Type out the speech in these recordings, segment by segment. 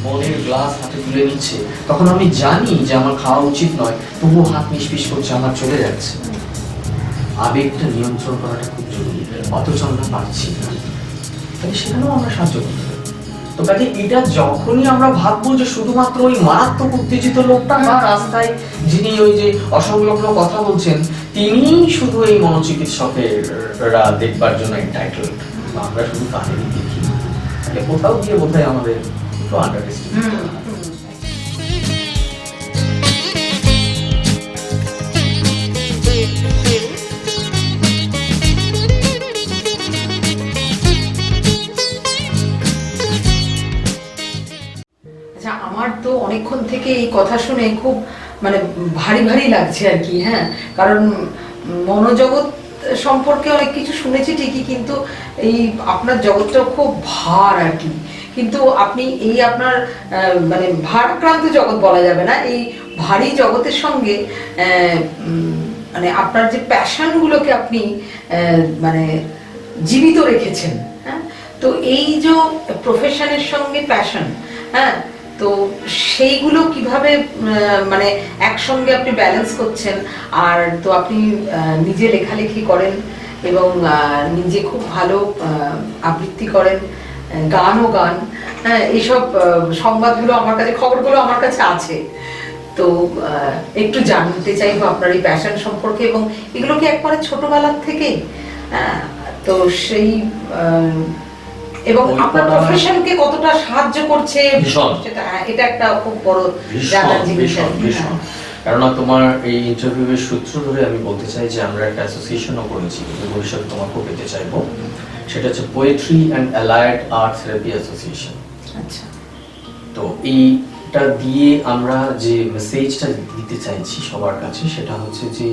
মনের গ্লাস হাতে তুলে নিচ্ছে, তখন আমি জানি যে আমার খাওয়া উচিত নয়, তবুও হাত নিষ্পিস করছে, আমার চলে যাচ্ছে। আবেগটা নিয়ন্ত্রণ করাটা খুব জরুরি, অথচ আমরা পারছি না। তাহলে সেখানেও আমরা সাহায্য করতে পারি। তো কাজে এটা যখনই আমরা ভাববো যে শুধুমাত্র ওই মারাত্মক উত্তেজিত লোকটা বা রাস্তায় যিনি ওই যে অসংলগ্ন কথা বলছেন তিনিই শুধু এই মনোচিকিৎসকেরা দেখবার জন্য এন্টাইটেলড, আমরা শুধু কাহিনী দেখি, তাহলে কোথাও গিয়ে বোধহয় আমাদের একটু আন্ডারস্ট্যান্ডিং। আমার তো অনেকক্ষণ থেকে এই কথা শুনে খুব মানে ভারী ভারী লাগছে আর কি। হ্যাঁ, কারণ মনোজগৎ সম্পর্কে অনেক কিছু শুনেছি ঠিকই, কিন্তু এই আপনার জগৎটাও খুব ভার আর কি। কিন্তু আপনি এই আপনার মানে ভারাক্রান্ত জগৎ বলা যাবে না, এই ভারী জগতের সঙ্গে মানে আপনার যে প্যাশনগুলোকে আপনি মানে জীবিত রেখেছেন। হ্যাঁ, তো এই যে প্রফেশনের সঙ্গে প্যাশন, হ্যাঁ, তো সেইগুলো কিভাবে মানে একসঙ্গে আপনি ব্যালেন্স করছেন? আর তো আপনি নিজে লেখালেখি করেন এবং নিজে খুব ভালো আবৃত্তি করেন, গানও গান। হ্যাঁ, এইসব সংবাদগুলো আমার কাছে, খবরগুলো আমার কাছে আছে। তো একটু জানতে চাইবো আপনার এই প্যাশন সম্পর্কে, এবং এগুলো কি একবারে ছোটবেলার থেকে? তো সেই এবং আপনার প্রফেশনকে কতটা সাহায্য করছে সেটা, এটা একটা খুব বড় জানার জিনিস। কেননা তোমার এই ইন্টারভিউয়ের সূত্র ধরে আমি বলতে চাই যে আমরা একটা অ্যাসোসিয়েশনও করেছি, ভবিষ্যতে তোমাকেও পেতে চাইবো। সেটা হচ্ছে poetry and allied art therapy association. আচ্ছা, তো এইটা দিয়ে আমরা যে মেসেজটা দিতে চাইছি সবার কাছে সেটা হচ্ছে যে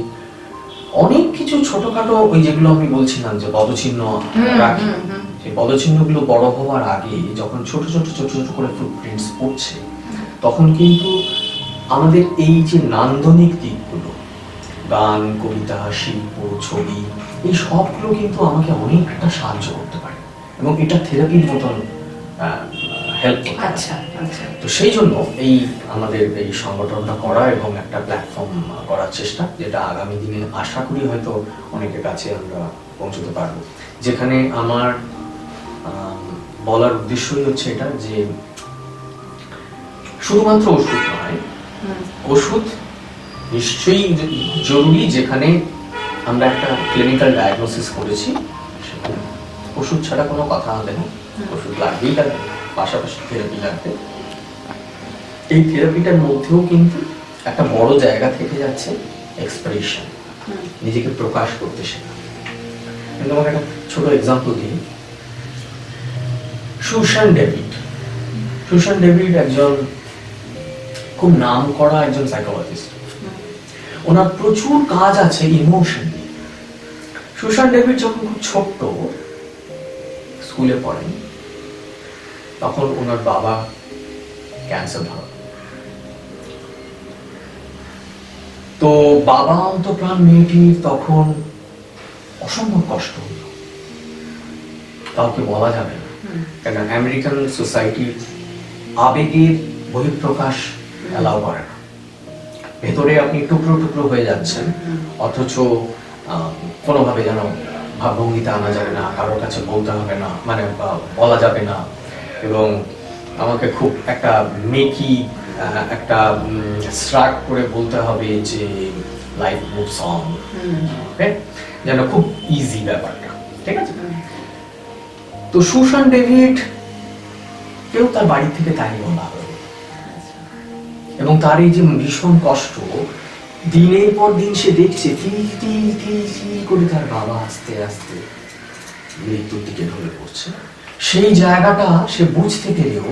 অনেক কিছু ছোটখাটো ওই যেগুলো আমি বলছিলাম যে পদচিহ্ন রাখি, সেই পদচিহ্নগুলো বড় হওয়ার আগে যখন ছোট ছোট ছোট ছোট করে ফুটপ্রিন্টস পড়ছে, তখন কিন্তু আমাদের এই যে নান্দনিক দিকগুলো, গান, কবিতা, শিল্প, ছবি, এই সবগুলো কিন্তু আমাকে অনেকটা সাহায্য করতে পারে এবং এটা থেরাপির মতন হেল্প করতে পারে। আচ্ছা আচ্ছা। তো সেই জন্য এই আমাদের এই সংগঠনটা করা এবং একটা প্ল্যাটফর্ম করার চেষ্টা, যেটা আগামী দিনে আশা করি হয়তো অনেকের কাছে আমরা পৌঁছতে পারবো। যেখানে আমার বলার উদ্দেশ্যই হচ্ছে এটা যে শুধুমাত্র ওষুধ নয়, ওষুধ নিশ্চয়ই জরুরি, যেখানে আমরা একটা ক্লিনিক্যাল ডায়াগনোসিস করেছি সেখানে ওষুধ ছাড়া কোনো কথা হবে না, ওষুধ লাগবেই, তার পাশাপাশি থেরাপি লাগবে। এই থেরাপিটার মধ্যেও কিন্তু একটা বড় জায়গা থেকে যাচ্ছে এক্সপ্রেশন, নিজেকে প্রকাশ করতে শেখা। তোমাকে একটা ছোট এক্সাম্পল দিই। সুশান ডেভিড একজন খুব নাম করা একজন সাইকোলজিস্ট। ওনার প্রচুর কাজ আছে ইমোশন নিয়ে। সুশান ডেভিড যখন খুব ছোট্ট স্কুলে পড়েন, তখন ওনার বাবা ক্যান্সার ধরা। তো বাবা অন্তপ্রাণ মেয়েটির তখন অসম্ভব কষ্ট হলো, কাউকে বলা যাবে না, কেন আমেরিকান সোসাইটি আবেগের বহিঃপ্রকাশ অ্যালাউ করে না। ভেতরে আপনি টুকরো টুকরো হয়ে যাচ্ছেন, অথচ কোনোভাবে যেন ভাবভঙ্গিতে আনা যাবে না, কারোর কাছে বলতে হবে না, মানে বলা যাবে না, এবং আমাকে খুব একটা মেকি একটা স্ট্রাক করে বলতে হবে যে লাইফ মুভস অন, যেন খুব ইজি ব্যাপারটা, ঠিক আছে? তো সুশান ডেভিড কেউ তার বাড়ি থেকে তাই বলা হলো, এবং তার এই যে ভীষণ কষ্ট, দিনের পর দিন সে দেখছে করে তার বাবা আস্তে আস্তে মৃত্যুর দিকে ঢলে পড়ছে। সেই জায়গাটা সে বুঝতে পেরেও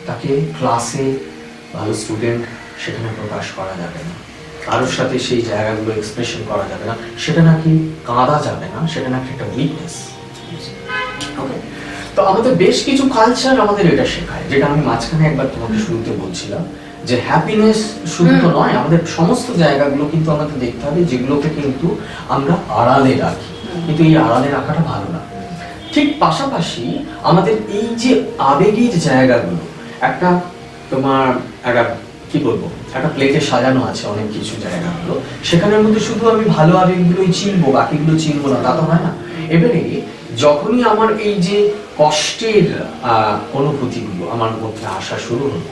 তাকে ক্লাসে ভালো স্টুডেন্ট সেখানে প্রকাশ করা যাবে না, কারোর সাথে সেই জায়গাগুলো এক্সপ্রেশন করা যাবে না, সেটা নাকি কাঁদা যাবে না, সেটা নাকি একটা উইকনেস। তো আমাদের বেশ কিছু কালচার আমাদের এটা শেখায়, যেটা আমি মাঝখানে একবার তোমাকে শুরুতে বলছিলাম যে হ্যাপিনেস শুধু তো নয়, আমাদের সমস্ত জায়গাগুলো কিন্তু আমাদের দেখতে হবে যেগুলোকে কিন্তু আমরা আড়ালে রাখি, কিন্তু এই আড়ালে রাখাটা ভালো না। ঠিক পাশাপাশি আমাদের এই যে আবেগের জায়গাগুলো, একটা তোমার একটা কি বলবো একটা প্লেটে সাজানো আছে অনেক কিছু জায়গাগুলো, সেখানের মধ্যে শুধু আমি ভালো আবেগগুলোই চিনবো, বাকিগুলো চিনবো না, তা তো হয় না। এবারে যখনই আমার এই যে কষ্টের অনুভূতিগুলো আমার মধ্যে আসা শুরু হলো,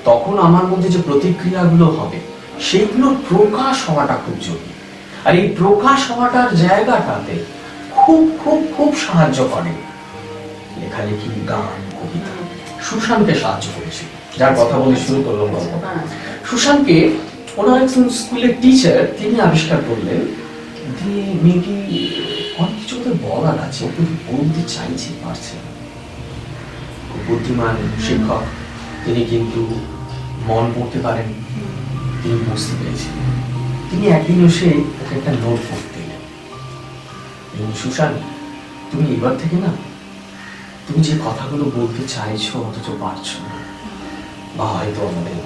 তখন আমার মধ্যে যে প্রতিক্রিয়াগুলো হবে সেইগুলো প্রকাশ হওয়াটা খুব জরুরি। আর এই প্রকাশ হওয়াটার জায়গাটাতে খুব খুব খুব সাহায্য করে লেখালেখি, গান, কবিতা। সুশানকে সাহায্য করেছে, যার কথা বলে শুরু করলাম গল্প। সুশানকে ওনার একজন স্কুলের টিচার তিনি আবিষ্কার করলেন যে মেয়েটি অনেক কিছু ওদের বলার আছে, কিন্তু বলতে চাইছে পারছে না। খুব বুদ্ধিমান শিক্ষক তিনি, কিন্তু মন পড়তে পারেন, তিনি বুঝতে পেরেছেন। তিনি একদিন এসে ওকে একটা নোট করতে দিলেন, সুশান তুমি এবার থেকে না তুমি যে কথাগুলো বলতে চাইছো অথচ পারছো না, বা হয়তো আমাদের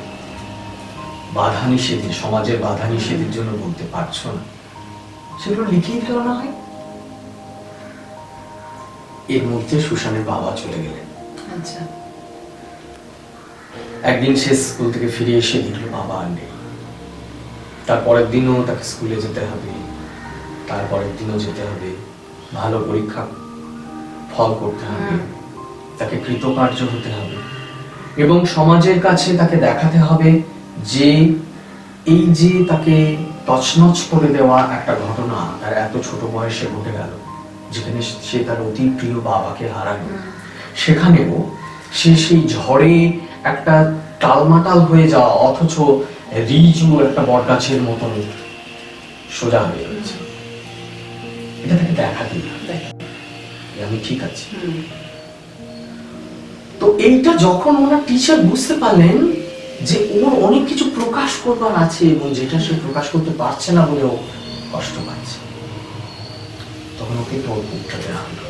বাধা নিষেধের, সমাজের বাধা নিষেধের জন্য বলতে পারছো না, সেগুলো লিখেই ফেলো না হয়। এর মধ্যে সুশানের বাবা চলে গেলেন। আচ্ছা। একদিন সে স্কুল থেকে ফিরে এসে দেখলো বাবা আর নেই। তারপরের দিনও তাকে স্কুলে যেতে হবে, তারপরের দিনও যেতে হবে, ভালো পরীক্ষা ফল করতে হবে, তাকে কৃতকার্য হতে হবে এবং সমাজের কাছে তাকে দেখাতে হবে যে এই যে তাকে তছনছ করে দেওয়া একটা ঘটনা তার এত ছোট বয়সে ঘটে গেল, যেখানে সে তার অতি প্রিয় বাবাকে হারালো, সেখানেও সে সেই ঝড়ে একটা টালমাটাল হয়ে যাওয়া অথচ রিজু একটা বটগাছের মতন সোজা হয়ে গেছে। এটা তাকে দেখাতে আমি ঠিক আছে। তো এইটা যখন ওনার টিচার বুঝতে পারলেন যে ওর অনেক কিছু প্রকাশ করবার আছে এবং যেটা সে প্রকাশ করতে পারছে না বলেও কষ্ট পাচ্ছে, তখন ওকে নোটবুকটা দেওয়া হলো।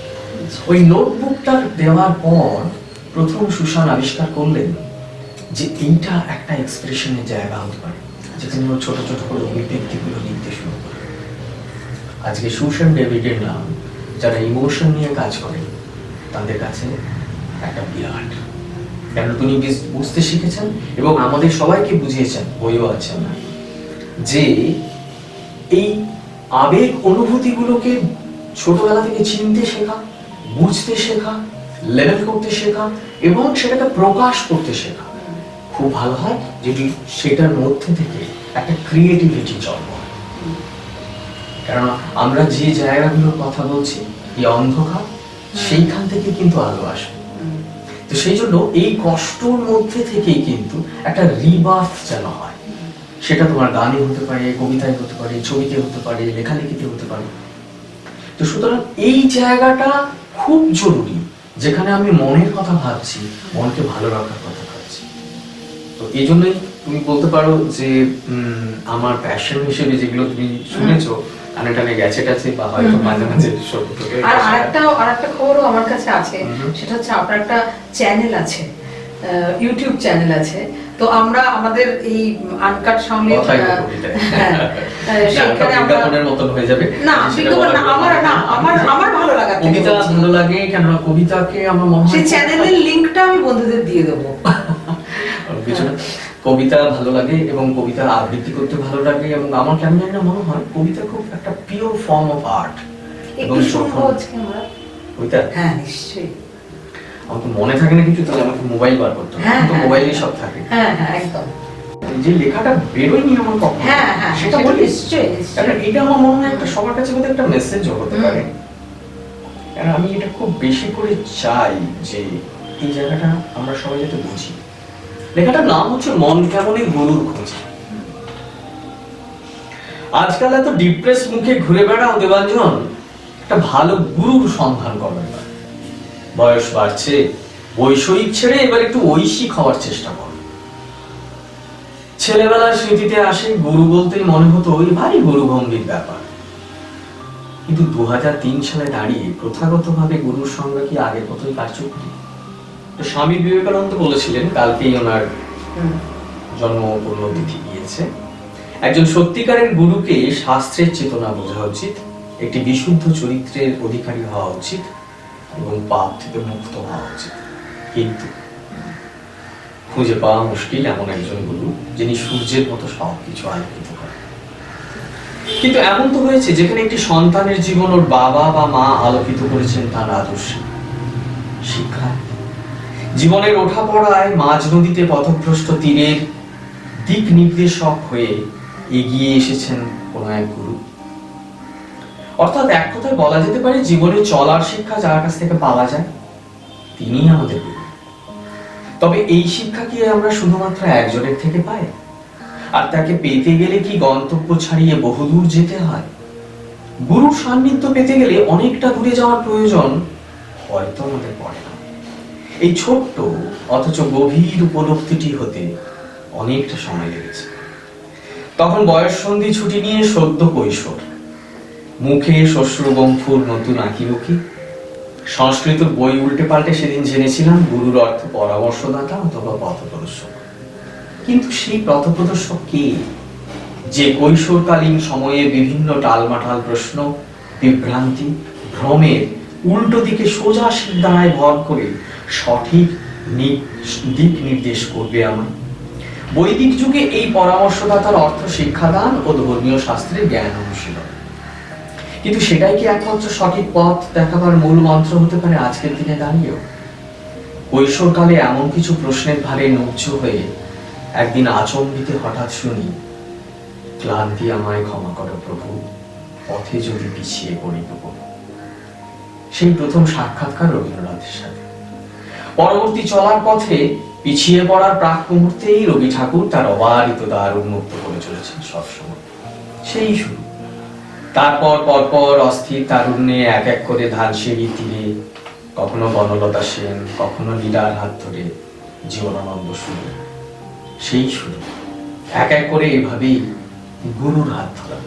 ওই নোটবুকটা দেওয়ার পর প্রথম সুশান আবিষ্কার করলেন যে এইটা একটা এক্সপ্রেশনের জায়গা হতে পারে, যেখানে ও ছোট ছোট করে অভিব্যক্তিগুলো লিখতে শুরু করে। আজকে সুশান ডেভিডের নাম যারা ইমোশন নিয়ে কাজ করেন তাদের কাছে একটা বিরাট, কেন তিনি বুঝতে শিখেছেন এবং আমাদের সবাইকে বুঝিয়েছেন, বইও আছেন না, যে এই আবেগ অনুভূতিগুলোকে ছোটবেলা থেকে চিনতে শেখা, বুঝতে শেখা, লেভেল করতে শেখা এবং সেটাকে প্রকাশ করতে শেখা খুব ভালো হয় যদি সেটার মধ্যে থেকে একটা ক্রিয়েটিভিটি জন্ম হয়। কারণ আমরা যে জায়গাগুলোর কথা বলছি, এই অন্ধকার, সেইখান থেকে কিন্তু আলো আসবে। তো সেই জন্য এই কষ্টর মধ্যে থেকেই কিন্তু একটা রিবার্থ যেন হয়, সেটা তোমার গানে হতে পারে, কবিতায় হতে পারে, ছবিতে হতে পারে, লেখালেখিতে হতে পারে। তো সুতরাং এই জায়গাটা খুব জরুরি, যেখানে আমি মনের কথা ভাবছি, মনকে ভালো রাখার কথা ভাবছি। তো এই জন্যই তুমি বলতে পারো যে আমার প্যাশন হিসেবে যেগুলো তুমি শুনেছো কানে টানে গেছে টাছে বা হয়তো মাঝে মাঝে আর আরেকটা খবরও আমার কাছে আছে, সেটা হচ্ছে আপনার একটা চ্যানেল আছে, ইউটিউব চ্যানেল আছে। তো আমরা আমাদের এই আনকাট সঙ্গে সেখানে আমরা বিজ্ঞাপনের মতন হয়ে যাবে না, বিজ্ঞাপন না, আমার ভালো লাগা, কবিতা ভালো লাগে, কেন কবিতাকে আমার মনে হয় সেই চ্যানেলের লিংকটা আমি বন্ধুদের দিয়ে দেবো। কবিতা ভালো লাগে এবং কবিতা আবৃত্তি করতে ভালো লাগে এবং আমার কেন জানি না মনে হয় কবিতা খুব একটা পিওর ফর্ম অফ আর্ট। একটু শুনবো আজকে আমরা কবিতা। হ্যাঁ নিশ্চয়ই। আমার তো মনে থাকে না কিছু, তাহলে আমাকে মোবাইল বার করতে হবে, তো মোবাইলেই সব থাকে। হ্যাঁ হ্যাঁ একদম। যে লেখাটা বেরোয়নি আমার কখনো, হ্যাঁ হ্যাঁ সেটা বলি নিশ্চয়ই। কারণ এটা আমার মনে হয় একটা সবার কাছে বোধহয় একটা মেসেজও হতে পারে। কারণ আমি এটা খুব বেশি করে চাই যে এই জায়গাটা আমরা সবাই যাতে বুঝি। লেখাটার নাম হচ্ছে মন কেমনই গরুর খোঁজে। আজকাল এত ডিপ্রেস মুখে ঘুরে বেড়াও দেবাঞ্জন, একটা ভালো গুরুর সন্ধান করবেন না। বয়স বাড়ছে, বৈষয়িক ছেড়ে এবার একটু ঐশিক হওয়ার চেষ্টা করো। ছেলেবেলার স্মৃতিতে আসে গুরু বলতেই মনে হতো ওই ভারী গুরুভঙ্গির ব্যাপার, কিন্তু 2003 সালে দাঁড়িয়ে প্রথাগতভাবে গুরুর সংজ্ঞা কি আগের মতোই কার্যকরী? তো স্বামী বিবেকানন্দ বলেছিলেন, কালকেই ওনার জন্ম পুণ্যতিথি গিয়েছে, একজন সত্যিকারের গুরুকে শাস্ত্রের চেতনা বোঝা উচিত, একটি বিশুদ্ধ চরিত্রের অধিকারী হওয়া উচিত এবং পাপ থেকে মুক্ত হওয়া উচিত। কিন্তু খুঁজে পাওয়া মুশকিল এমন একজন গুরু যিনি সূর্যের মতো সবকিছু আলোকিত করেন। কিন্তু এমন তো হয়েছে যেখানে একটি সন্তানের জীবন ওর বাবা বা মা আলোকিত করেছেন তার আদর্শে, শিক্ষায়, জীবনের ওঠা পড়ায়, মাঝ নদীতে পথভ্রষ্ট তীরের দিক নির্দেশক হয়ে এগিয়ে এসেছেন কোন এক গুরু। অর্থাৎ এক কথায় বলা যেতে পারে জীবনে চলার শিক্ষা যার কাছ থেকে পাওয়া যায় তিনিই আমাদের গুরু। তবে এই শিক্ষা কি আমরা শুধুমাত্র একজনের থেকে পাই? আর তাকে পেতে গেলে কি গন্তব্য ছাড়িয়ে বহুদূর যেতে হয়? গুরুর সান্নিধ্য পেতে গেলে অনেকটা দূরে যাওয়ার প্রয়োজন হয়তো আমাদের পড়ে না। এই ছোট্ট অথচ গভীর উপলব্ধিটি হতে অনেকটা সময় লেগেছে। তখন বয়ঃসন্ধি ছুটি নিয়ে সদ্য কৈশোর, মুখে শ্বশ্রুবংফুর নতুন আঁকিবুকি। সংস্কৃত বই উল্টে পাল্টে সেদিন জেনেছিলাম গুরুর অর্থ পরামর্শদাতা অথবা পথপ্রদর্শক। কিন্তু সেই পথপ্রদর্শক কে, যে কৈশোরকালীন সময়ে বিভিন্ন টালমাটাল প্রশ্ন, বিভ্রান্তি, ভ্রমের উল্টো দিকে সোজা সিদ্ধায় ভর করে সঠিক দিক নির্দেশ করবে আমায়? বৈদিক যুগে এই পরামর্শদাতার অর্থ শিক্ষাদান ও ধর্মীয় শাস্ত্রের জ্ঞান অনুশীলন। কিন্তু সেটাই কি একমাত্র সঠিক পথ দেখাবার মূল মন্ত্র হতে পারে আজকের দিনে দাঁড়িয়েও? কৈশোরকালে এমন কিছু প্রশ্নের ভারে নুজ্জ হয়ে একদিন আচম্বিতে হঠাৎ শুনি, ক্লান্তি আমায় ক্ষমা করো প্রভু, পথে যদি পিছিয়ে পড়ি তবু। সেই প্রথম সাক্ষাৎকার রবীন্দ্রনাথের সাথে। পরবর্তী চলার পথে পিছিয়ে পড়ার প্রাক মুহূর্তেই রবি ঠাকুর তার অবারিত দ্বার উন্মুক্ত করে চলেছেন সবসময়। সেই শুরু। তারপর পরপর অস্থির তারুণ্যে এক এক করে ধানসিঁড়ি তীরে কখনো বনলতা সেন, কখনো লীলার হাত ধরে জীবনানন্দ শুরু। সেই শুরু। এক এক করে এভাবেই গুরুর হাত ধরা।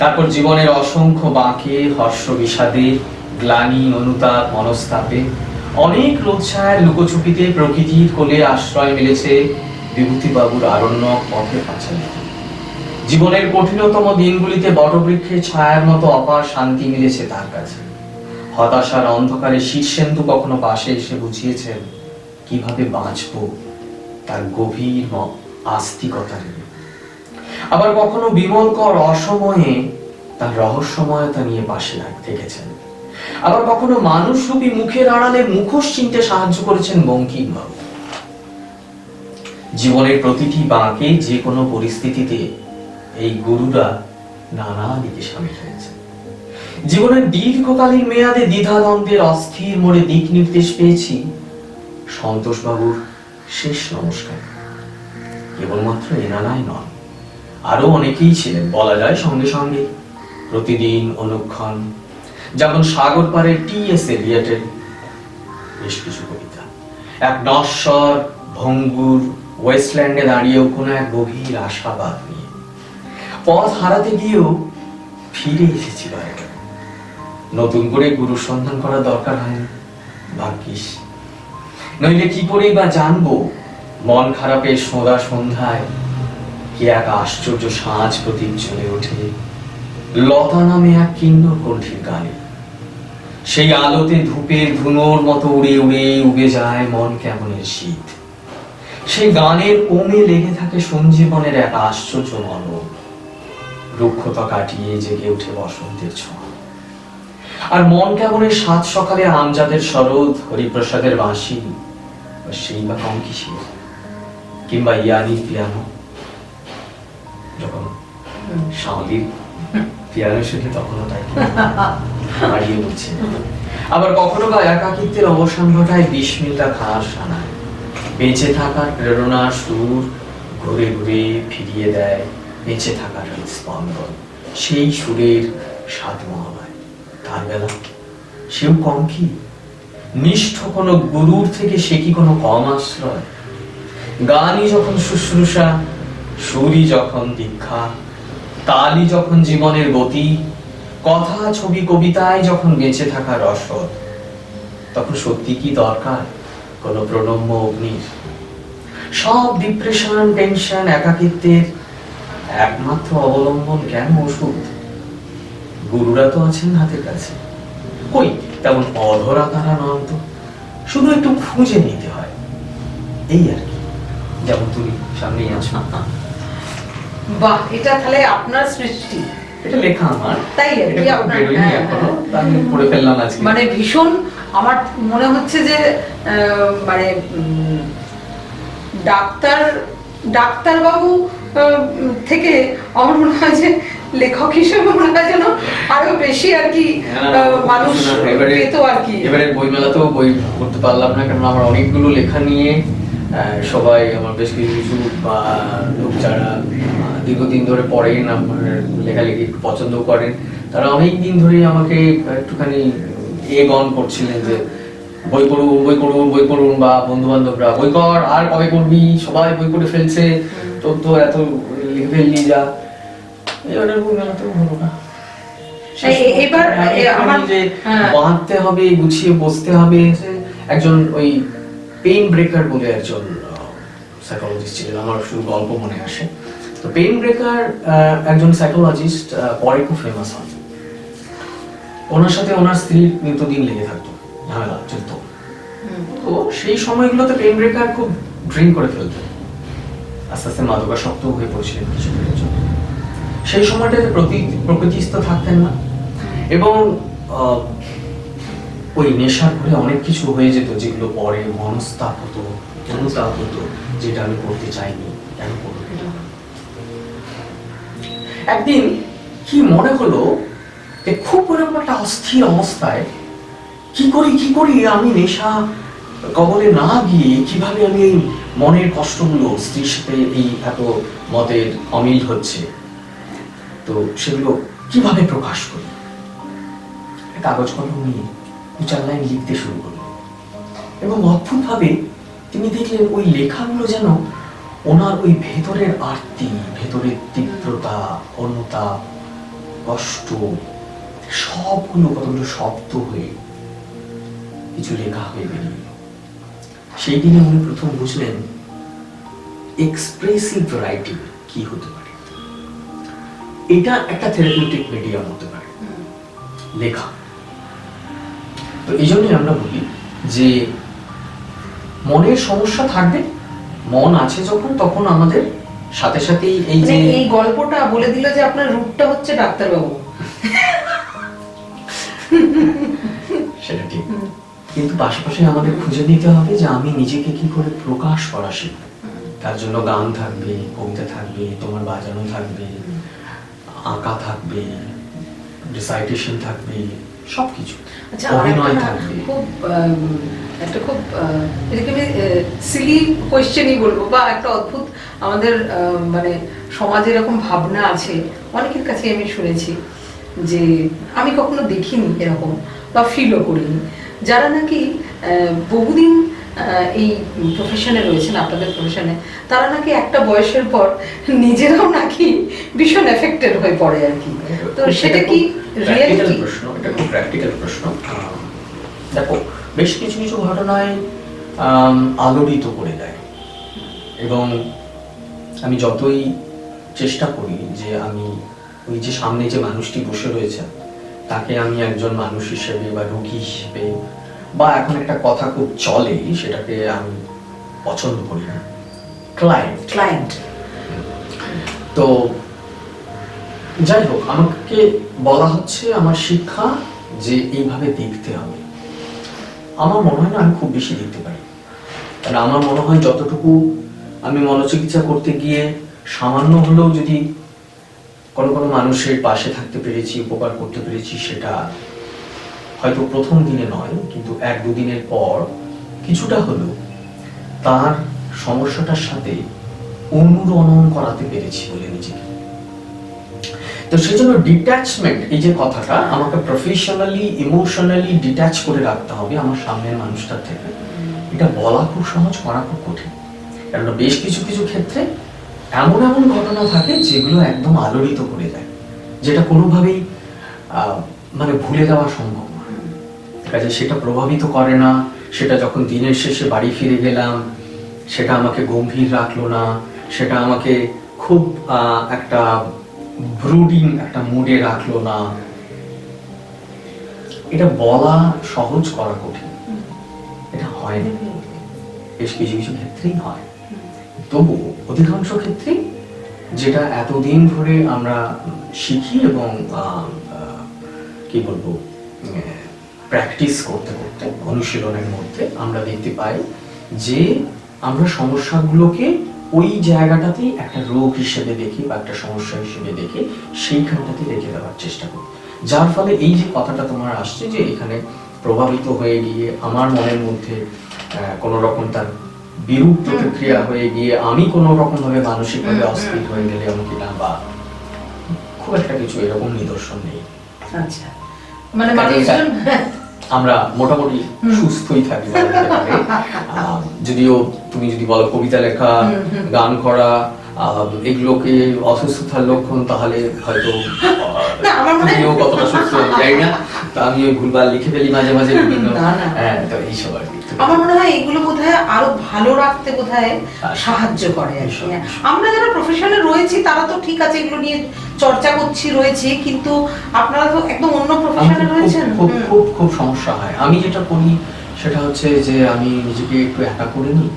তারপর জীবনের অসংখ্য বাঁকে, হর্ষ বিষাদে, গ্লানি, অনুতাপ, মনস্তাপে, অনেক রোদছায়ার লুকোচুপিতে প্রকৃতির কোলে আশ্রয় মিলেছে বিভূতিবাবুর আরণ্যক পথের পাঁচালীতে। জীবনের কঠিনতম দিনগুলিতে বটবৃক্ষের ছায়ার মতো অপার শান্তি মিলেছে তার কাছে। হতাশার অন্ধকারে শীর্ষেন্দু কখনো পাশে এসে বুঝিয়েছেন কিভাবে বাঁচবো তার গভীর আস্তিকতা নিয়ে। আবার কখনো বিমলকর অসময়ে তার রহস্যময়তা নিয়ে পাশে থেকেছেন। আবার কখনো মানুষরূপী মুখের আড়ালে মুখোশ চিনতে সাহায্য করেছেন বঙ্কিমবাবু। জীবনের প্রতিটি বাঁকে, যে কোনো পরিস্থিতিতে এই গুরুরা নানা দিকে সামিল হয়েছে। জীবনের দীর্ঘকালীন মেয়াদে দ্বিধাদ্বন্দ্বের অস্থির মোড়ে দিক নির্দেশ পেয়েছি সন্তোষবাবুর শেষ নমস্কার। কেবলমাত্র এনারাই নন, আরো অনেকেই ছিলেন, বলা যায় সঙ্গে সঙ্গে, প্রতিদিন, অনুক্ষণ। যেমন সাগর পারে টি.এস. এলিয়টের বেশ কিছু কবিতা, এক নশ্বর ভঙ্গুর ওয়েস্টল্যান্ডে দাঁড়িয়েও কোনো এক গভীর আশাবাদ নিয়ে। পথ হারাতে গিয়েও ফিরে এসেছিল একেবারে। নতুন করে গুরুর সন্ধান করার দরকার হয়নি, ভাগ্যিস। নইলে কি করেই বা জানবো মন খারাপের সোঁদা সন্ধ্যায় কি এক আশ্চর্য সাঁঝ প্রতীক চলে ওঠে লতা নামে এক কিন্নর কণ্ঠীর গানে। সেই আলোতে ধূপের ধুনোর মতো উড়ে উড়ে উবে যায় মন কেমনের শীত। সেই গানের ওমে লেগে থাকে সঞ্জীবনের এক আশ্চর্য মর্ম। রুক্ষতা কাটিয়ে জেগে ওঠে বসন্তের ছোঁয়া। আর মন কেমনের সাত সকালে আমজাদের শরৎ, হরিপ্রসাদের বাঁশি, সেই বা কম কিসের, কিংবা ইয়ানির পিয়ানো। যখন শাওলির পিয়ানো শুনে তখনও তাই হারিয়ে উঠছে। আবার কখনো বা একাকিত্বের অবসান ঘটায় বিস্মিতা খাওয়ার সানায়। বেঁচে থাকার প্রেরণার সুর ঘুরে ঘুরে ফিরিয়ে দেয় বেঁচে থাকার স্পন্দন। সেই সুরের স্বাদ মহালয়। তার বেলা সেও কম কি? নিষ্ঠ কোনো গুরুর থেকে সে কি কোনো কম আশ্রয়? গানই যখন শুশ্রূষা, সুরই যখন দীক্ষা, তালই যখন জীবনের গতি, কথা, ছবি, কবিতায় যখন বেঁচে থাকার রসদ, তখন সত্যি কি দরকার কোনো প্রণম্য অগ্নির? সব ডিপ্রেশন, টেনশন, একাকিত্বের একমাত্র অবলম্বন কেন ওষুধ? গুরুরা তো আছেন হাতের কাছে। কই তেমন অধরা তারা নন তো, শুধু একটু খুঁজে নিতে হয়, এই আর কি। যেমন তুমি সামনেই আছো। বাহ, এটা তাহলে আপনার সৃষ্টি? এটা লেখা আমার, তাই আর কি, এটা আপনার বেরোয়নি এখনো, তা আমি পড়ে ফেললাম আজকে। মানে ভীষণ আমার মনে হচ্ছে যে মানে ডাক্তারবাবু থেকে আমার মনে হয় যে লেখক হিসেবে মনে হয় যেন আরো বেশি আর কি মানুষ পেত আর কি। এবারে বইমেলাতেও বই করতে পারলাম না, কারণ আমার অনেকগুলো লেখা নিয়ে সবাই, আমার বেশ কিছু লোক যারা দীর্ঘদিন ধরে পড়েন, আমার লেখালেখি একটু পছন্দ করেন, তারা অনেক দিন ধরে আমাকে একটুখানি গন করছিলেন যে বই পড়ুন বই পড়ুন বই পড়ুন, বা বন্ধু বান্ধবরা বই কর, আর কবে করবি, সবাই বই পড়ে ফেলছে, তোর তো এত লিখে ফেললি যা। এবারে বইমেলাতেও হলো না। এবার আমার যে বাঁধতে হবে, গুছিয়ে বসতে হবে। একজন ওই পেইন ব্রেকার বলে একজন সাইকোলজিস্ট ছিলেন, আমার শুধু গল্প মনে আসে। তো পেইন ব্রেকার একজন সাইকোলজিস্ট, পরে খুব ফেমাস হন। ওনার সাথে ওনার স্ত্রীর নিত্যদিন লেগে থাকতো, ঝামেলা চলতো। তো সেই সময়গুলোতে পেইন ব্রেকার খুব ড্রিঙ্ক করে ফেলতো, আস্তে আস্তে মাদকাসক্ত হয়ে পড়ছিলেন কিছু দিনের জন্য। সেই সময়টাতে প্রকৃতিস্থ থাকতেন না, এবং ওই নেশার ঘরে অনেক কিছু হয়ে যেত যেগুলো পরে মনস্তাপ হতো, অনুতাপ হতো, যেটা আমি করতে চাইনি, কেন করবো। একদিন কি মনে হলো যে খুব এরকম একটা অস্থির অবস্থায় কি করি আমি নেশা কবলে না গিয়ে কিভাবে আমি এই মনের কষ্টগুলো, স্ত্রীর সাথে এই এত মতের অমিল হচ্ছে, তো সেগুলো কিভাবে প্রকাশ করি। কাগজ কলম নিয়ে 2-4 লাইন লিখতে শুরু করলেন, এবং অদ্ভুত ভাবে তিনি দেখলেন ওই লেখাগুলো যেন ওনার ওই ভেতরের আরতি, ভেতরের তীব্রতা, অনুতাপ, কষ্ট, সবগুলো কতগুলো শব্দ হয়ে কিছু লেখা হয়ে বেরিয়ে। সেই দিনে উনি প্রথম বুঝলেন এক্সপ্রেসিভ রাইটিং কি হতে পারে। এটা একটা থেরাপিউটিক মিডিয়াম হতে পারে, লেখা। তো এই জন্যই আমরা বলি যে মনের সমস্যা থাকবে, মন আছে যখন, তখন আমাদের সাথে সাথেই এই যে এই গল্পটা বলে দিল যে আপনার রূপটা হচ্ছে ডাক্তারবাবু। সেটা ঠিক, কিন্তু পাশাপাশি আমাদের খুঁজে নিতে হবে যে আমি নিজেকে কি করে প্রকাশ করা শিখব। তার জন্য গান থাকবে, কবিতা থাকবে, তোমার বাজানো থাকবে, আঁকা থাকবে, রিসাইটেশন থাকবে, সবকিছু, অভিনয় থাকবে। একটা খুব এটাকে আমি সিলি কোয়েশ্চেনই বলবো, বা একটা অদ্ভুত আমাদের মানে সমাজে এরকম ভাবনা আছে, অনেকের কাছে আমি শুনেছি, যে আমি কখনো দেখিনি এরকম বা ফিলও করিনি, যারা নাকি বহুদিন এই প্রফেশনে রয়েছেন, আপনাদের প্রফেশনে, তারা নাকি একটা বয়সের পর নিজেরাও নাকি ভীষণ এফেক্টেড হয়ে পড়ে আর কি। তো সেটা কি রিয়েলিটি? প্রশ্ন, এটা খুব প্র্যাকটিক্যাল প্রশ্ন। দেখো, বেশ কিছু কিছু ঘটনায় আলোড়িত করে দেয়, এবং আমি যতই চেষ্টা করি যে আমি ওই যে সামনে যে মানুষটি বসে রয়েছে তাকে আমি একজন মানুষ হিসেবে বা রোগী হিসেবে, বা এখন একটা কথা খুব চলে সেটাকে আমি পছন্দ করি না, ক্লায়েন্ট। তো যাই হোক, আমাকে বলা হচ্ছে, আমার শিক্ষা যে এইভাবে দেখতে হবে। আমার মনে হয় না আমি খুব বেশি দেখতে পারি, কারণ আমার মনে হয় যতটুকু আমি মনোচিকিৎসা করতে গিয়ে সামান্য হলেও যদি কোনো মানুষের পাশে থাকতে পেরেছি, উপকার করতে পেরেছি, সেটা হয়তো প্রথম দিনে নয়, কিন্তু 1-2 দিনের পর কিছুটা হলেও তার সমস্যাটার সাথে অনুরণন করাতে পেরেছি বলে নিজেকে। তো সেজন্য ডিট্যাচমেন্ট, এই যে কথাটা, আমাকে প্রফেশনালি ইমোশনালি ডিট্যাচ করে রাখতে হবে আমার সামনের মানুষটার থেকে। এটা বলা খুব সহজ, করা খুব কঠিন, কারণ বেশ কিছু কিছু ক্ষেত্রে এমন ঘটনা থাকে যেগুলো একদম আলোড়িত করে দেয়, যেটা কোনোভাবেই মানে ভুলে যাওয়া সম্ভব না। কাজে সেটা প্রভাবিত করে না। সেটা যখন দিনের শেষে বাড়ি ফিরে গেলাম, সেটা আমাকে গম্ভীর রাখলো না, সেটা আমাকে খুব একটা ব্রুডিং একটা মুডে রাখলো না। এটা বলা সহজ, করা কঠিন। এটা হয় না, বেশ কিছু কিছু ক্ষেত্রেই হয়। তবু অধিকাংশ ক্ষেত্রে যেটা এতদিন ধরে আমরা শিখি এবং কি বলবো প্র্যাকটিস করতে করতে অনুশীলনের মধ্যে আমরা দেখতে পাই যে আমরা সমস্যাগুলোকে ওই জায়গাটাতেই একটা রোগ হিসেবে দেখি বা একটা সমস্যা হিসেবে দেখে সেইখানটাতে রেখে দেওয়ার চেষ্টা করি, যার ফলে এই যে কথাটা তোমার আসছে যে এখানে প্রভাবিত হয়ে গিয়ে আমার মনের মধ্যে কোনো রকম তার বিরূপ প্রতিক্রিয়া হয়ে গিয়ে আমি কোনো রকম ভাবে মানসিকভাবে অস্থির হয়ে গেলে এমনকি না, বা খুব একটা কিছু এরকম নিদর্শন নেই। আচ্ছা, মানে মানুষজন আমরা মোটামুটি সুস্থই থাকি বলা যেতে পারে। যদিও তুমি যদি বলো কবিতা লেখা, গান করা, এগুলোকে অসুস্থতার লক্ষণ, তাহলে হয়তো তুমিও কতটা সুস্থ যাই না, তা আমি ওই ভুলভাল লিখে ফেলি মাঝে মাঝে বিভিন্ন এইসব আর কি। আমার মনে হয় এগুলো বোধহয় আরো ভালো রাখতে বোধহয় সাহায্য করে আর কি। আমরা যারা প্রফেশনে রয়েছি তারা তো ঠিক আছে, এগুলো নিয়ে চর্চা করছি রয়েছে, কিন্তু আপনারা তো একদম অন্য প্রফেশনে রয়েছেন। খুব খুব খুব সমস্যা হয়। আমি যেটা করি সেটা হচ্ছে যে আমি নিজেকে একটু একা করে নিই,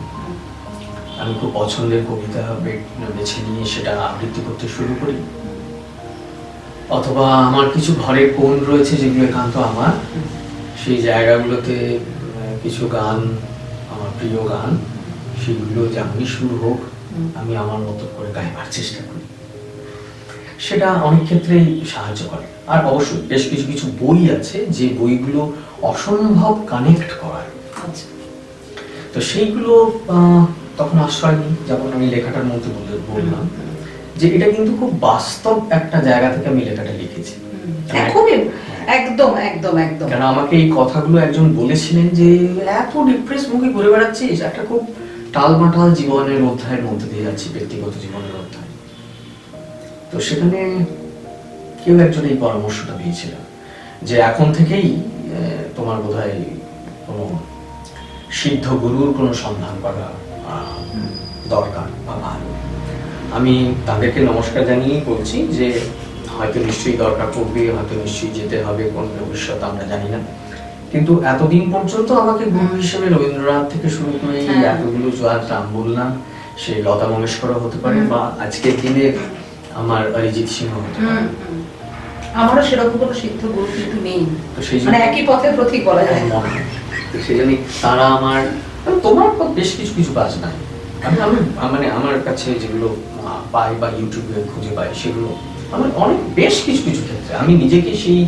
আমি খুব পছন্দের কবিতা বেছে নিয়ে সেটা আবৃত্তি করতে শুরু করি, অথবা আমার কিছু ঘরের কোণ রয়েছে যেগুলো একান্ত আমার, সেই জায়গাগুলোতে কিছু গান, আমার প্রিয় গান, সেগুলো যেমনই শুরু হোক আমি আমার মতো করে গাইবার চেষ্টা করি। সেটা অনেক ক্ষেত্রেই সাহায্য করে। আর অবশ্যই বেশ কিছু কিছু বই আছে যে বইগুলো অসম্ভব কানেক্ট করার, তো সেইগুলো তখন আশ্রয় নিই। যেমন আমি লেখাটার মধ্যে বললাম যে এটা কিন্তু খুব বাস্তব একটা জায়গা থেকে আমি লেখাটা লিখেছি। একদম একদম একদম। কারণ আমাকে এই কথাগুলো একজন বলেছিলেন যে এত ডিপ্রেস মুখে ঘুরে বেড়াচ্ছিস, একটা খুব টালমাটাল জীবনের অধ্যায়ের মধ্যে দিয়ে যাচ্ছি, ব্যক্তিগত জীবনের অধ্যায়। তো সেখানে কেউ একজন এই পরামর্শটা দিয়েছিলেন যে এখন থেকেই তোমার বোধহয় কোনো সিদ্ধ গুরুর কোনো সন্ধান করা দরকার বা ভালো। আমি তাদেরকে নমস্কার জানিয়েই বলছি যে হয়তো নিশ্চয়ই দরকার পড়বে, হয়তো নিশ্চয়ই যেতে হবে, কোন ভবিষ্যৎ আমরা জানি না, কিন্তু এতদিন পর্যন্ত আমাকে গুরু হিসেবে রবীন্দ্রনাথ থেকে শুরু করে এতগুলো নাম বললাম, সে লতা মঙ্গেশকর হতে পারে বা আজকের দিনে আমার অরিজিৎ সিংহ হতে পারে। আমারও সেরকম কোনো সিদ্ধ গুরু কিন্তু নেই, মানে একই পথের প্রতীক বলা যায়। তো সেই জন্য তারা আমার, তোমার বেশ কিছু কিছু কাজ নাই, আমি মানে আমার কাছে যেগুলো পাই বা ইউটিউবে খুঁজে পাই সেগুলো আমার অনেক বেশ কিছু কিছু ক্ষেত্রে আমি নিজেকে সেই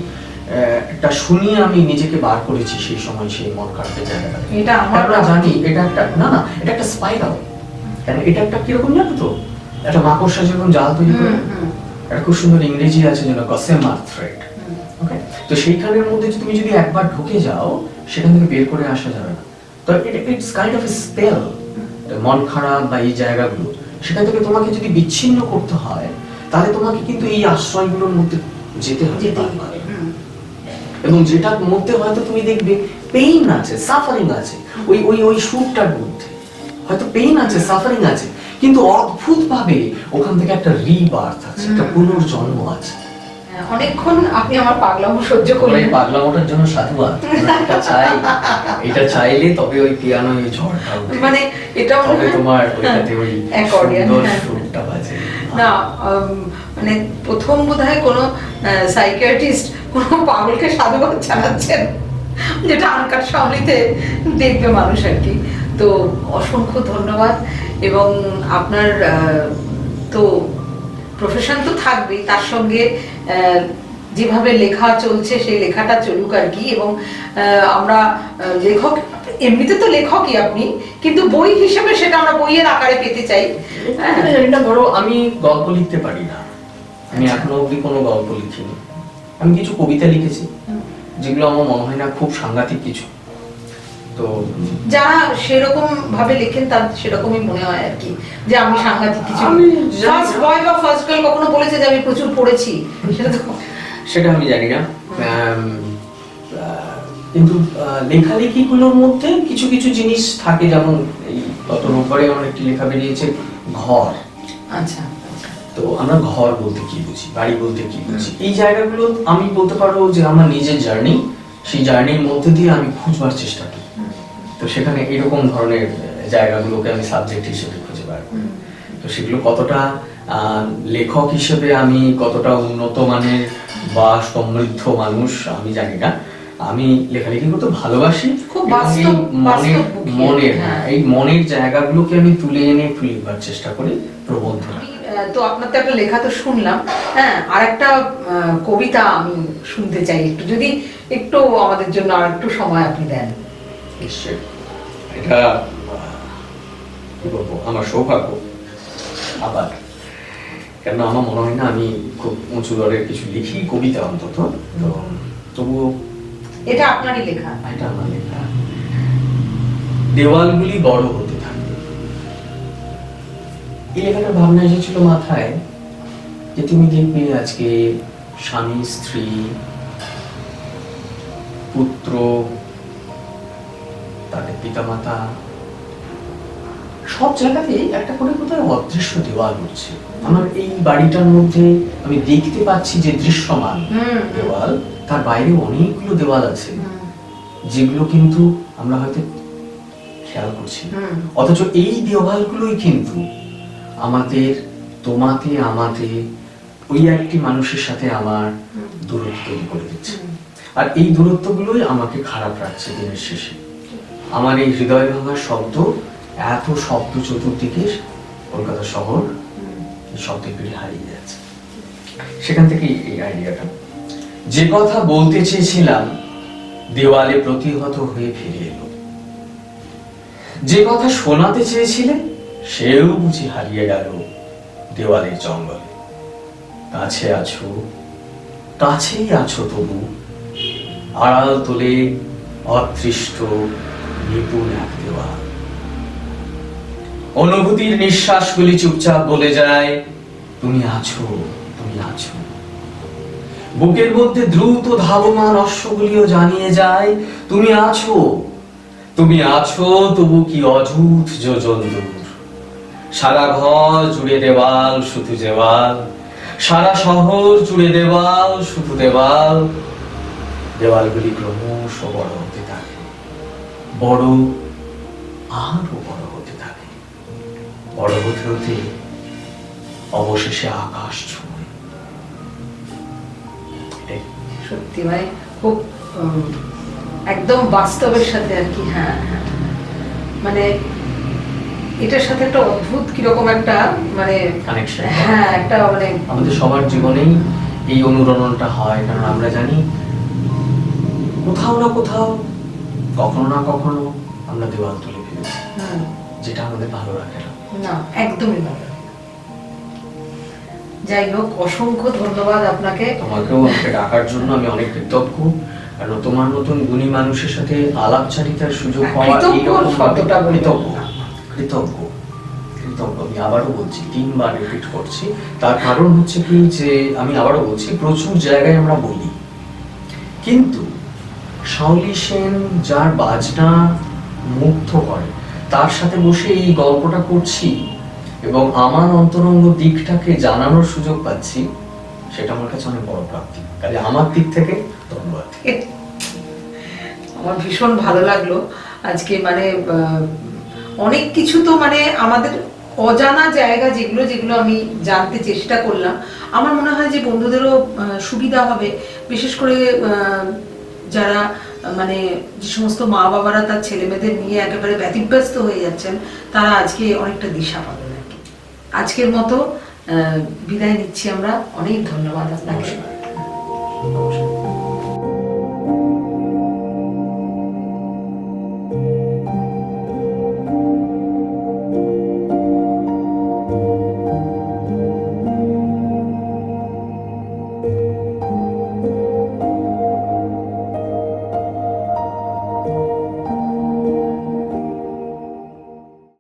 একটা শুনিয়ে আমি নিজেকে বার করেছি সেই সময়, সেই মন খারাপের জায়গাটা। এটা আমরা জানি এটা একটা না এটা একটা স্পাইরাল, কারণ এটা একটা কিরকম জানো তো, একটা মাকড়সা যখন জাল তৈরি করে, একটা খুব সুন্দর ইংরেজি আছে যেন গসেমার থ্রেড, ওকে, তো সেইখানের মধ্যে তুমি যদি একবার ঢুকে যাও সেখান থেকে বের করে আসা যাবে না। তো it's kind of A spell, মন খারাপ বা এই জায়গাগুলো, সেখান থেকে তোমাকে যদি বিচ্ছিন্ন করতে হয় তাহলে তোমাকে কিন্তু এই আশ্রয়গুলোর মধ্যে যেতে হবে, এবং যেটার মধ্যে হয়তো তুমি দেখবে পেইন আছে, সাফারিং আছে, ওই ওই ওই সুরটার মধ্যে হয়তো পেইন আছে, সাফারিং আছে, কিন্তু অদ্ভুত ভাবে ওখান থেকে একটা রিবার্থ আছে, একটা পুনর্জন্ম আছে। অনেকক্ষণ আপনি আমার পাগলামো সহ্য করলেন। পাগলামোটার জন্য সাধুবাদ। এটা চাইলে তবে ওই পিয়ানো এই ঝড়টা উঠে, মানে এটা তবে তোমার ওইটাতে ওই সুন্দর সুরটা বাজে না। মানে প্রথম বোধহয় কোনো সাইকিয়াট্রিস্ট কোনো পাগলকে সাধুবাদ জানাচ্ছেন, যেটা আনকাট সামলিতে দেখবে মানুষ আর কি। তো অসংখ্য ধন্যবাদ। এবং আপনার তো প্রফেশন তো থাকবেই, তার সঙ্গে যেভাবে লেখা চলছে সেই লেখাটা চলুক আর কি। এবং আমরা লেখক, এমনিতে তো লেখকই আপনি, কিন্তু বই হিসেবে সেটা আমরা বইয়ের আকারে পেতে চাই। এটা ধরো আমি গল্প লিখতে পারি না, আমি এখনো অবধি কোনো গল্প লিখিনি। আমি কিছু কবিতা লিখেছি যেগুলো আমার মনে হয় না খুব সাংঘাতিক কিছু, তো যারা সেরকম ভাবে লেখেন তার সেরকমই মনে হয় আর কি, যে আমি সাংঘাতিক কিছু। ফার্স্ট বয় বা ফার্স্ট গার্ল কখনো বলেছে যে আমি প্রচুর পড়েছি, সেটা আমি জানি না, কিন্তু লেখালেখিগুলোর মধ্যে কিছু কিছু জিনিস থাকে, যেমন এই গত রোববারে আমার একটি লেখা বেরিয়েছে ঘর। আচ্ছা, তো আমরা ঘর বলতে কি বুঝি, বাড়ি বলতে কি বুঝি, এই জায়গাগুলো আমি বলতে পারবো যে আমার নিজের জার্নি, সেই জার্নির মধ্যে দিয়ে আমি খুঁজবার চেষ্টা করি। তো সেখানে এরকম ধরনের জায়গাগুলোকে আমি সাবজেক্ট হিসেবে খুঁজে বার করি। তো সেগুলো কতটা লেখক হিসেবে আমি কতটা উন্নত মানের বা সমৃদ্ধ মানুষ আমি জানি না। আমি লেখালেখি করতে ভালোবাসি, খুব এবং এই মনের এই মনের জায়গাগুলোকে আমি তুলে এনে একটু লিখবার চেষ্টা করি প্রবন্ধ। তো আপনার তো একটা লেখা তো শুনলাম, হ্যাঁ, আর একটা কবিতা আমি শুনতে চাই একটু, যদি একটু আমাদের জন্য আর একটু সময় আপনি দেন। নিশ্চয়, এটা কি বলবো, আমার সৌভাগ্য। আবার কেন আমার মনে হয় না আমি খুব উঁচু দরের কিছু লিখি, কবিতা অন্তত, তো তবুও এটা আপনারই লেখা। এটা আমার লেখা। দেওয়ালগুলি বড় হতে থাকে। এই লেখাটার ভাবনা এসেছিল মাথায় যে তুমি দেখবে আজকে স্বামী, স্ত্রী, পুত্র, তাদের পিতামাতা, সব জায়গাতেই একটা করে কোথায় অদৃশ্য দেওয়াল উঠছে। আমার এই বাড়িটার মধ্যে আমি দেখতে পাচ্ছি যে দৃশ্যমান দেওয়াল, তার বাইরে অনেকগুলো দেওয়াল আছে যেগুলো কিন্তু আমরা হয়তো খেয়াল করছি, অথচ এই দেওয়ালগুলোই কিন্তু আমাদের, তোমাতে আমাতে, ওই একটি মানুষের সাথে আমার দূরত্ব তৈরি করে দিচ্ছে। আর এই দূরত্বগুলোই আমাকে খারাপ রাখছে দিনের শেষে। আমার এই হৃদয় ভাঙার শব্দ, এত শব্দ চতুর্দিকে, কলকাতা শহর এই শব্দগুলি হারিয়ে যাচ্ছে। সেখান থেকে এই আইডিয়াটা, যে কথা বলতে চেয়েছিলাম দেওয়ালে প্রতিহত হয়ে ফিরে এলো, যে কথা শোনাতে চেয়েছিলে সেও বুঝি হারিয়ে গেল দেওয়ালের জঙ্গলে। কাছে আছো, কাছেই আছো তবু, আড়াল তোলে অদৃষ্ট নিপুণ এক দেওয়াল। অনুভূতির নিঃশ্বাসগুলি চুপচাপ বলে যায় তুমি আছো, তুমি আছো। বুকের মধ্যে দ্রুত ধাবমান অশ্বগুলিও জানিয়ে যায় তুমি আছো, তুমি আছো, তবু কি অযুত যোজন দূর। সারা ঘর জুড়ে দেওয়াল, শুধু দেওয়াল, সারা শহর জুড়ে দেওয়াল, শুধু দেওয়াল। দেওয়ালগুলি ক্রমশ বড় হতে থাকে, বড়, আরো বড় হতে থাকে, বড় হতে হতে অবশেষে আকাশ ছুঁয়ে। সত্যি মানে খুব একদম বাস্তবের সাথে আর কি। হ্যাঁ, মানে এটার সাথে একটা অদ্ভুত কিরকম একটা মানে কানেকশন, হ্যাঁ, একটা মানে আমাদের সবার জীবনেই এই অনুরণনটা হয়। কারণ আমরা জানি কোথাও না কোথাও, কখনো না কখনো আমরা দেওয়াল তুলে ফেলেছি, যেটা আমাদের ভালো রাখে না, একদমই ভালো। যাই হোক, অসংখ্য ধন্যবাদ আপনাকে। তোমাকেও আমাকে ডাকার জন্য আমি অনেক কৃতজ্ঞ, কারণ তোমার মতন গুণী মানুষের সাথে আলাপচারিতার সুযোগ পাওয়া কৃতজ্ঞ। আমি আবারও বলছি, 3 বার রিপিট করছি, তার কারণ হচ্ছে কি যে আমি আবারও বলছি, প্রচুর জায়গায় আমরা বলি, কিন্তু শাওলি সেন যার বাজনা মুগ্ধ করে, তার সাথে বসে এই গল্পটা করছি এবং আমার অন্তরঙ্গ দিকটাকে জানানোর সুযোগ পাচ্ছি, সেটা আমার কাছে অনেক বড় প্রাপ্তি। কাজে আমার দিক থেকে ধন্যবাদ। আমার ভীষণ ভালো লাগলো আজকে। মানে অনেক কিছু তো মানে আমাদের অজানা জায়গা, যেগুলো যেগুলো আমি জানতে চেষ্টা করলাম, আমার মনে হয় যে বন্ধুদেরও সুবিধা হবে। বিশেষ করে যারা মানে যে সমস্ত মা বাবারা তার ছেলে মেয়েদের নিয়ে একেবারে ব্যতিব্যস্ত হয়ে যাচ্ছেন, তারা আজকে অনেকটা দিশা পাবেন আর কি। আজকের মতো বিদায় নিচ্ছি আমরা। অনেক ধন্যবাদ আপনাকে। নমস্কার।